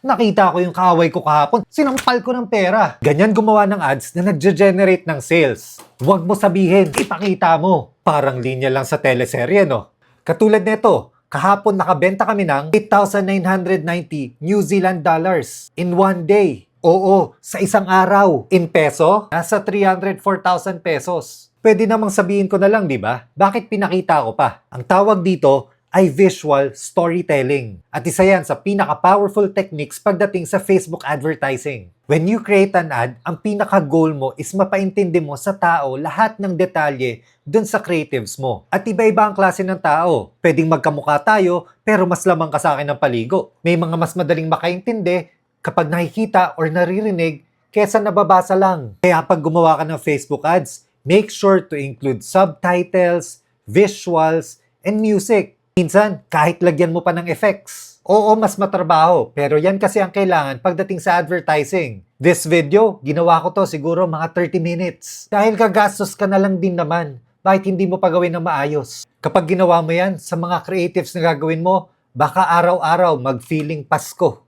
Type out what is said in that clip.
Nakita ko yung kaaway ko kahapon, sinampal ko ng pera. Ganyan gumawa ng ads na nagge-generate ng sales. Huwag mo sabihin, ipakita mo. Parang linya lang sa teleserye, no? Katulad nito, kahapon nakabenta kami ng 8,990 New Zealand dollars in one day. Oo, sa isang araw. In peso, nasa 304,000 pesos. Pwede namang sabihin ko na lang, di ba? Bakit pinakita ko pa? Ang tawag dito ay visual storytelling. At isa yan sa pinaka-powerful techniques pagdating sa Facebook advertising. When you create an ad, ang pinaka-goal mo is mapaintindi mo sa tao lahat ng detalye dun sa creatives mo. At iba-iba ang klase ng tao. Pwedeng magkamukha tayo, pero mas lamang ka sa akin ng paligo. May mga mas madaling makaintindi kapag nakikita or naririnig kesa nababasa lang. Kaya pag gumawa ka ng Facebook ads, make sure to include subtitles, visuals, and music. Minsan, kahit lagyan mo pa ng effects. Oo, mas matrabaho, pero yan kasi ang kailangan pagdating sa advertising. This video, ginawa ko to siguro mga 30 minutes. Dahil gagastos ka na lang din naman, bakit hindi mo pa gawin ng maayos? Kapag ginawa mo yan sa mga creatives na gagawin mo, baka araw-araw mag-feeling Pasko.